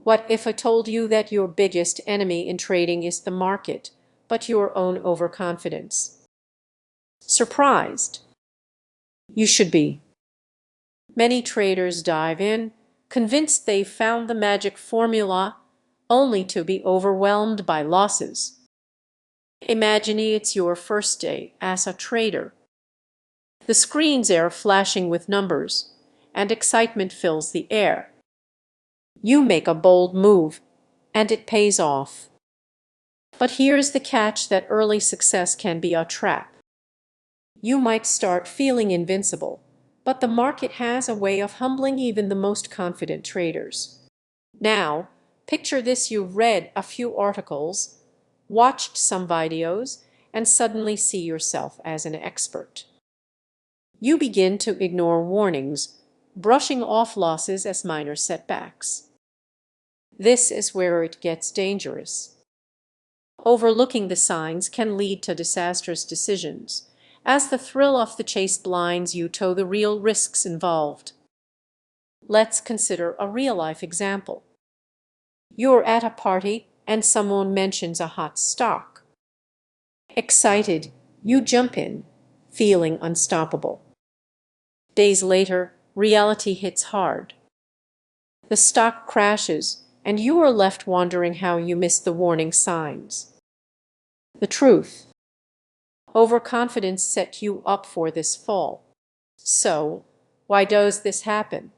What if I told you that your biggest enemy in trading is the market, but your own overconfidence? Surprised? You should be. Many traders dive in, convinced they've found the magic formula, only to be overwhelmed by losses. Imagine it's your first day as a trader. The screens are flashing with numbers, and excitement fills the air. You make a bold move, and it pays off. But here's the catch: that early success can be a trap. You might start feeling invincible, but the market has a way of humbling even the most confident traders. Now, picture this: you've read a few articles, watched some videos, and suddenly see yourself as an expert. You begin to ignore warnings, brushing off losses as minor setbacks. This is where it gets dangerous. Overlooking the signs can lead to disastrous decisions, as the thrill of the chase blinds you to the real risks involved. Let's consider a real-life example. You're at a party and someone mentions a hot stock. Excited, you jump in, feeling unstoppable. Days later, reality hits hard. The stock crashes, and you are left wondering how you missed the warning signs. The truth: overconfidence set you up for this fall. So, why does this happen?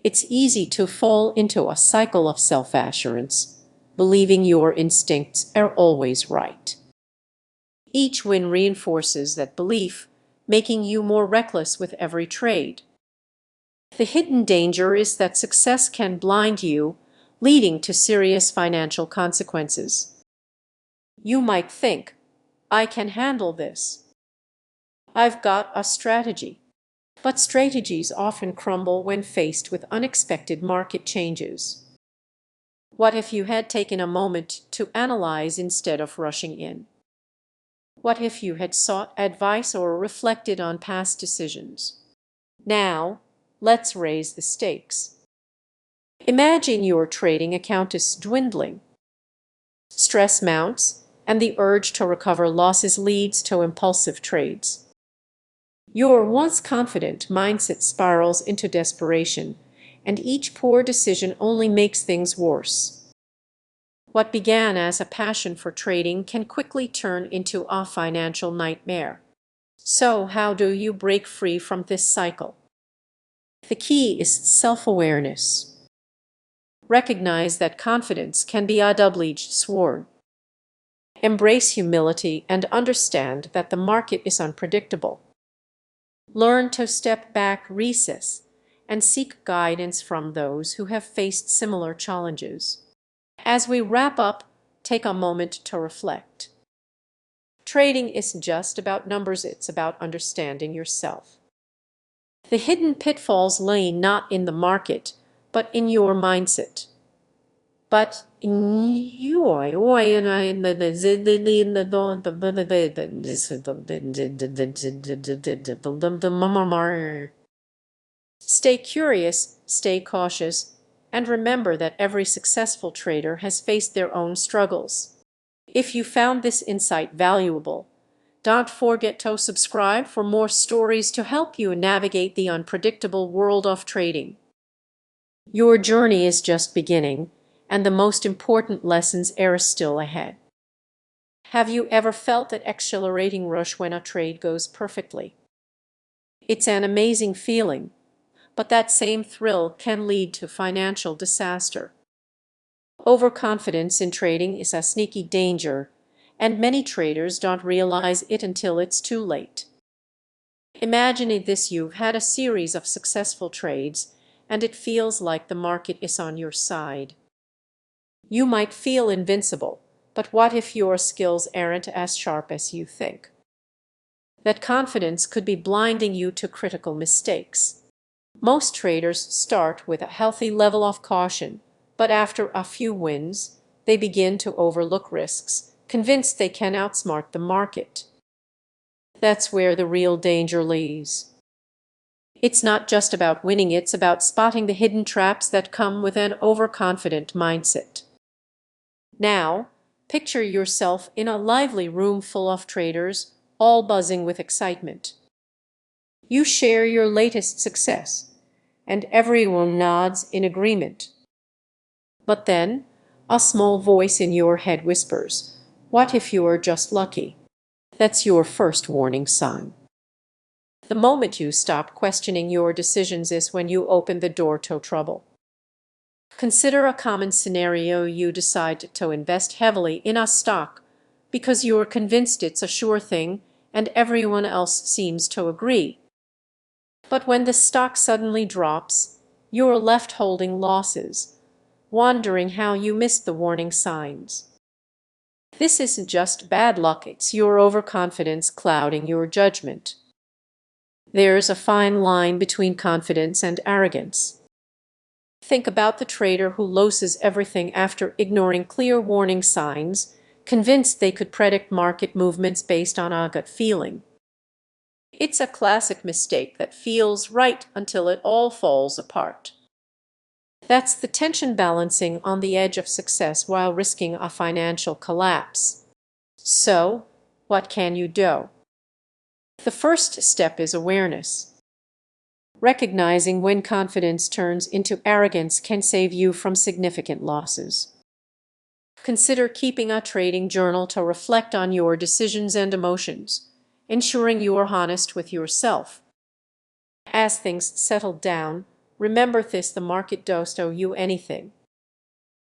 It's easy to fall into a cycle of self-assurance, believing your instincts are always right. Each win reinforces that belief, making you more reckless with every trade. The hidden danger is that success can blind you, leading to serious financial consequences. You might think, I can handle this. I've got a strategy. But strategies often crumble when faced with unexpected market changes. What if you had taken a moment to analyze instead of rushing in? What if you had sought advice or reflected on past decisions? Now, let's raise the stakes. Imagine your trading account is dwindling. Stress mounts, and the urge to recover losses leads to impulsive trades. Your once confident mindset spirals into desperation, and each poor decision only makes things worse. What began as a passion for trading can quickly turn into a financial nightmare. So, how do you break free from this cycle? The key is self-awareness. Recognize that confidence can be a double-edged sword. Embrace humility and understand that the market is unpredictable. Learn to step back, recess, and seek guidance from those who have faced similar challenges. As we wrap up, take a moment to reflect. Trading isn't just about numbers, it's about understanding yourself. The hidden pitfalls lay not in the market, but in your mindset. But stay curious, stay cautious, and remember that every successful trader has faced their own struggles. If you found this insight valuable, don't forget to subscribe for more stories to help you navigate the unpredictable world of trading. Your journey is just beginning, and the most important lessons are still ahead. Have you ever felt that exhilarating rush when a trade goes perfectly? It's an amazing feeling, but that same thrill can lead to financial disaster. Overconfidence in trading is a sneaky danger, and many traders don't realize it until it's too late. Imagine this: you've had a series of successful trades, and it feels like the market is on your side. You might feel invincible, but what if your skills aren't as sharp as you think? That confidence could be blinding you to critical mistakes. Most traders start with a healthy level of caution, but after a few wins, they begin to overlook risks, convinced they can outsmart the market. That's where the real danger lies. It's not just about winning, it's about spotting the hidden traps that come with an overconfident mindset. Now, picture yourself in a lively room full of traders, all buzzing with excitement. You share your latest success, and everyone nods in agreement. But then, a small voice in your head whispers, "What if you are just lucky?" That's your first warning sign. The moment you stop questioning your decisions is when you open the door to trouble. Consider a common scenario: you decide to invest heavily in a stock because you're convinced it's a sure thing and everyone else seems to agree. But when the stock suddenly drops, you're left holding losses, wondering how you missed the warning signs. This isn't just bad luck, it's your overconfidence clouding your judgment. There's a fine line between confidence and arrogance. Think about the trader who loses everything after ignoring clear warning signs, convinced they could predict market movements based on a gut feeling. It's a classic mistake that feels right until it all falls apart. That's the tension, balancing on the edge of success while risking a financial collapse. So, what can you do? The first step is awareness. Recognizing when confidence turns into arrogance can save you from significant losses. Consider keeping a trading journal to reflect on your decisions and emotions, ensuring you are honest with yourself. As things settle down, remember this: the market doesn't owe you anything.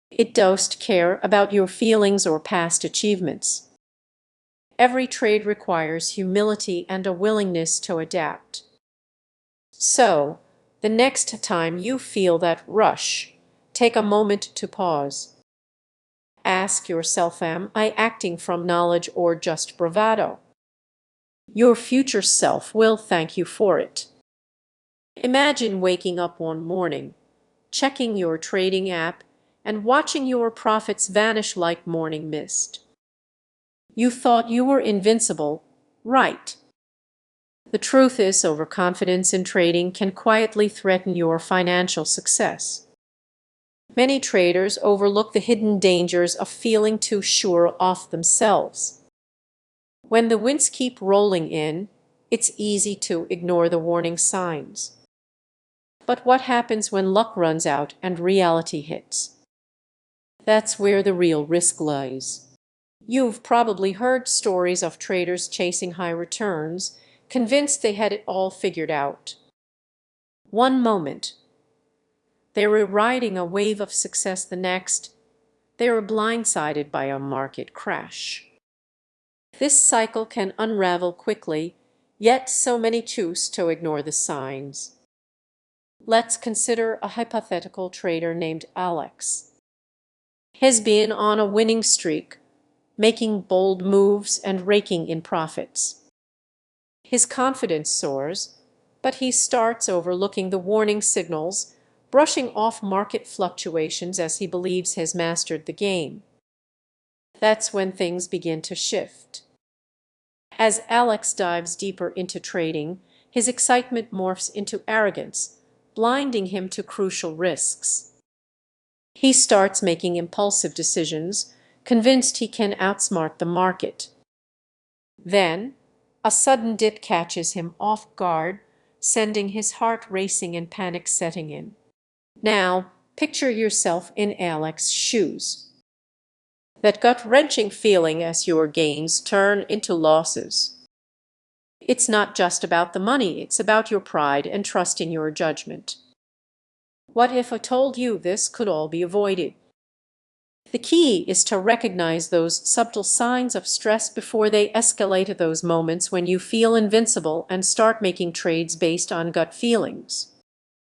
It doesn't care about your feelings or past achievements. Every trade requires humility and a willingness to adapt. So, the next time you feel that rush, take a moment to pause. Ask yourself, am I acting from knowledge or just bravado? Your future self will thank you for it. Imagine waking up one morning, checking your trading app, and watching your profits vanish like morning mist. You thought you were invincible, right? The truth is, overconfidence in trading can quietly threaten your financial success. Many traders overlook the hidden dangers of feeling too sure of themselves. When the winds keep rolling in, it's easy to ignore the warning signs. But what happens when luck runs out and reality hits? That's where the real risk lies. You've probably heard stories of traders chasing high returns, convinced they had it all figured out. One moment, they were riding a wave of success; the next, they were blindsided by a market crash. This cycle can unravel quickly, yet so many choose to ignore the signs. Let's consider a hypothetical trader named Alex. He's been on a winning streak, making bold moves and raking in profits. His confidence soars, but he starts overlooking the warning signals, brushing off market fluctuations as he believes he's mastered the game. That's when things begin to shift. As Alex dives deeper into trading, his excitement morphs into arrogance, blinding him to crucial risks. He starts making impulsive decisions, convinced he can outsmart the market. Then, a sudden dip catches him off guard, sending his heart racing and panic setting in. Now, picture yourself in Alex's shoes. That gut-wrenching feeling as your gains turn into losses. It's not just about the money, it's about your pride and trust in your judgment. What if I told you this could all be avoided? The key is to recognize those subtle signs of stress before they escalate, to those moments when you feel invincible, and start making trades based on gut feelings.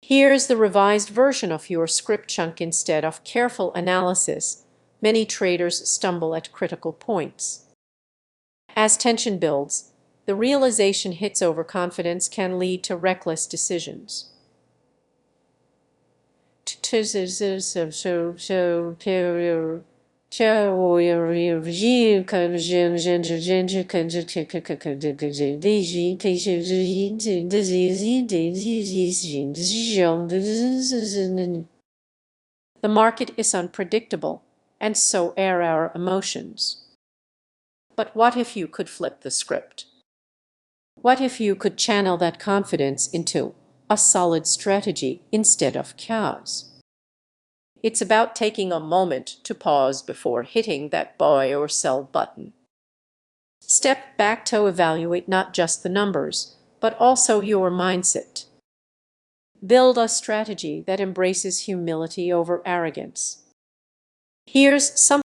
Here's the revised version of your script chunk. Instead of careful analysis, many traders stumble at critical points. As tension builds, the realization hits: overconfidence can lead to reckless decisions. The market is unpredictable, and so are our emotions. But what if you could flip the script? What if you could channel that confidence into a solid strategy instead of chaos? It's about taking a moment to pause before hitting that buy or sell button. Step back to evaluate not just the numbers, but also your mindset. Build a strategy that embraces humility over arrogance. Here's some